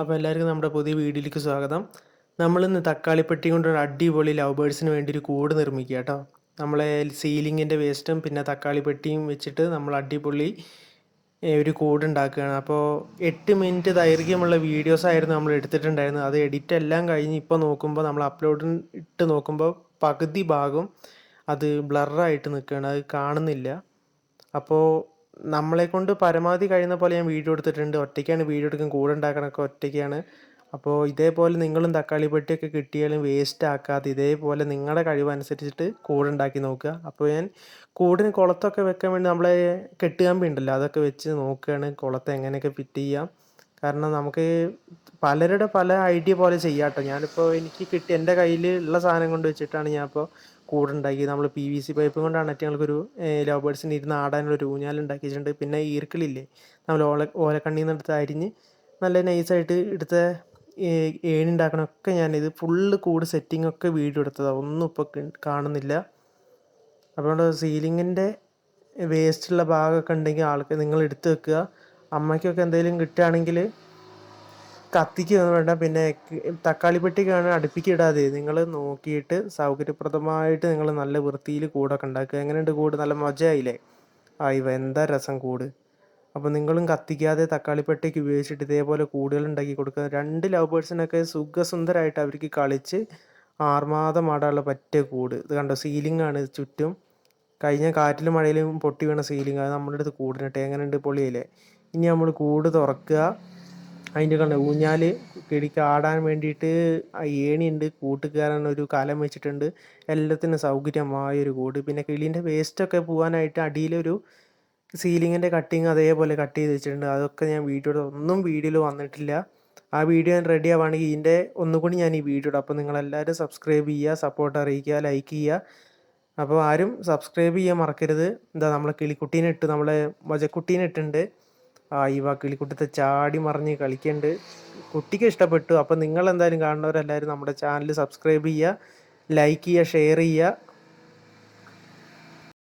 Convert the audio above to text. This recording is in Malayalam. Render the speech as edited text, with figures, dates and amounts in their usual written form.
അപ്പോൾ എല്ലാവർക്കും നമ്മുടെ പുതിയ വീഡിയോയിലേക്ക് സ്വാഗതം. നമ്മളിന്ന് തക്കാളിപ്പെട്ടി കൊണ്ടൊരു അടിപൊളി ലവ് ബേർഡ്സിന് വേണ്ടി ഒരു കൂട് നിർമ്മിക്കുക കേട്ടോ. നമ്മളെ സീലിങ്ങിൻ്റെ വേസ്റ്റും പിന്നെ തക്കാളിപ്പെട്ടിയും വെച്ചിട്ട് നമ്മൾ അടിപൊളി ഒരു കൂട് ഉണ്ടാക്കുകയാണ്. അപ്പോൾ 8 മിനിറ്റ് ദൈർഘ്യമുള്ള വീഡിയോസായിരുന്നു നമ്മൾ എടുത്തിട്ടുണ്ടായിരുന്നത്. അത് എഡിറ്റ് എല്ലാം കഴിഞ്ഞ് ഇപ്പോൾ നോക്കുമ്പോൾ നമ്മൾ അപ്ലോഡിന് ഇട്ട് നോക്കുമ്പോൾ പകുതി ഭാഗം അത് ബ്ലറായിട്ട് നിൽക്കുകയാണ്, അത് കാണുന്നില്ല. അപ്പോൾ നമ്മളെക്കൊണ്ട് പരമാവധി കഴിയുന്ന പോലെ ഞാൻ വീഡിയോ എടുത്തിട്ടുണ്ട്. ഒറ്റയ്ക്കാണ് വീഡിയോ എടുക്കാൻ, കൂടെ ഉണ്ടാക്കണമൊക്കെ ഒറ്റയ്ക്കാണ്. അപ്പോൾ ഇതേപോലെ നിങ്ങളും തക്കാളി പെട്ടിയൊക്കെ കിട്ടിയാലും വേസ്റ്റ് ആക്കാതെ ഇതേപോലെ നിങ്ങളുടെ കഴിവനുസരിച്ചിട്ട് കൂടുണ്ടാക്കി നോക്കുക. അപ്പോൾ ഞാൻ കൂടിന് കുളത്തൊക്കെ വെക്കാൻ വേണ്ടി നമ്മളെ കെട്ടുകമ്പി ഉണ്ടല്ലോ, അതൊക്കെ വെച്ച് നോക്കുകയാണ് കുളത്ത് എങ്ങനെയൊക്കെ ഫിറ്റ് ചെയ്യാം. കാരണം നമുക്ക് പലരുടെ പല ഐഡിയ പോലെ ചെയ്യാം കേട്ടോ. ഞാനിപ്പോൾ എനിക്ക് കിട്ടിയ എൻ്റെ കയ്യിൽ ഉള്ള സാധനം കൊണ്ട് വെച്ചിട്ടാണ് ഞാനിപ്പോൾ കൂടുണ്ടാക്കി. നമ്മൾ PVC പൈപ്പ് കൊണ്ടാണ് ഞങ്ങൾക്കൊരു ലവ് ബേർഡ്സിന് ഇരുന്ന് ആടാനുള്ളൊരു ഊഞ്ഞാലുണ്ടാക്കിയിട്ടുണ്ട്. പിന്നെ ഈർക്കിളില്ലേ, നമ്മൾ ഓലക്കണ്ണിയിൽ നിന്ന് എടുത്ത് അരിഞ്ഞ് നല്ല നൈസായിട്ട് എടുത്ത ഏണി ഉണ്ടാക്കണമൊക്കെ ഞാനിത് ഫുള്ള് കൂട് സെറ്റിംഗ് ഒക്കെ വീഡിയോ എടുത്തതാണ്. ഒന്നും ഇപ്പോൾ കാണുന്നില്ല. അതുകൊണ്ട് സീലിങ്ങിൻ്റെ വേസ്റ്റുള്ള ഭാഗമൊക്കെ ഉണ്ടെങ്കിൽ ആൾക്ക് നിങ്ങൾ എടുത്ത് വെക്കുക. അമ്മയ്ക്കൊക്കെ എന്തെങ്കിലും കിട്ടുകയാണെങ്കിൽ കത്തിക്കൊന്നും വേണ്ട. പിന്നെ തക്കാളിപ്പെട്ടിക്കാണ് അടുപ്പിക്കിടാതെ നിങ്ങൾ നോക്കിയിട്ട് സൗകര്യപ്രദമായിട്ട് നിങ്ങൾ നല്ല വൃത്തിയിൽ കൂടൊക്കെ ഉണ്ടാക്കുക. എങ്ങനെയുണ്ട് കൂട്? നല്ല മജയായില്ലേ? ഇവ എന്താ രസം കൂട്. അപ്പോൾ നിങ്ങളും കത്തിക്കാതെ തക്കാളിപ്പെട്ടിക്ക് ഉപയോഗിച്ചിട്ട് ഇതേപോലെ കൂടുകൾ ഉണ്ടാക്കി കൊടുക്കുക. 2 ലവ് ബേർഡ്സിനൊക്കെ സുഖസുന്ദരമായിട്ട് അവർക്ക് കളിച്ച് ആർമാദം ആടാനുള്ള പറ്റിയ കൂട്. ഇത് കണ്ടോ, സീലിംഗാണ് ചുറ്റും. കഴിഞ്ഞ കാറ്റിലും മഴയിലും പൊട്ടി വീണ സീലിംഗ്, അത് നമ്മുടെ അടുത്ത് കൂടിനിട്ട് എങ്ങനെയുണ്ട്, പൊളിയില്ലേ? ഇനി നമ്മൾ കൂട് തുറക്കുക. അതിൻ്റെ കണ്ട ഊഞ്ഞാൽ കിളിക്ക് ആടാൻ വേണ്ടിയിട്ട് ഏണിയുണ്ട്, കൂട്ടുകാരൻ ഒരു കലം വെച്ചിട്ടുണ്ട്. എല്ലാത്തിനും സൗകര്യമായൊരു കൂട്. പിന്നെ കിളീൻ്റെ വേസ്റ്റൊക്കെ പോകാനായിട്ട് അടിയിലൊരു സീലിങ്ങിൻ്റെ കട്ടിങ് അതേപോലെ കട്ട് ചെയ്ത് വെച്ചിട്ടുണ്ട്. അതൊക്കെ ഞാൻ ഒന്നും വീഡിയോയിൽ വന്നിട്ടില്ല. ആ വീഡിയോ ഞാൻ റെഡി ആവുകയാണെങ്കിൽ ഇതിൻ്റെ ഒന്നുകൂടി ഞാൻ ഈ വീഡിയോ ഇടാം. അപ്പോൾ നിങ്ങളെല്ലാവരും സബ്സ്ക്രൈബ് ചെയ്യുക, സപ്പോർട്ട് അറിയിക്കുക, ലൈക്ക് ചെയ്യുക. അപ്പോൾ ആരും സബ്സ്ക്രൈബ് ചെയ്യാൻ മറക്കരുത്. നമ്മളെ കിളിക്കുട്ടീനെ ഇട്ട്, നമ്മളെ മൊജക്കുട്ടീനെ ഇട്ടുണ്ട്. ഇവ കിളിക്കുട്ടത്തെ ചാടി മറിഞ്ഞ് കളിക്കുന്നുണ്ട്. കുട്ടിക്ക് ഇഷ്ടപ്പെട്ടു. അപ്പോൾ നിങ്ങളെന്തായാലും കാണുന്നവരെല്ലാവരും നമ്മുടെ ചാനൽ സബ്സ്ക്രൈബ് ചെയ്യുക, ലൈക്ക് ചെയ്യുക, ഷെയർ ചെയ്യുക.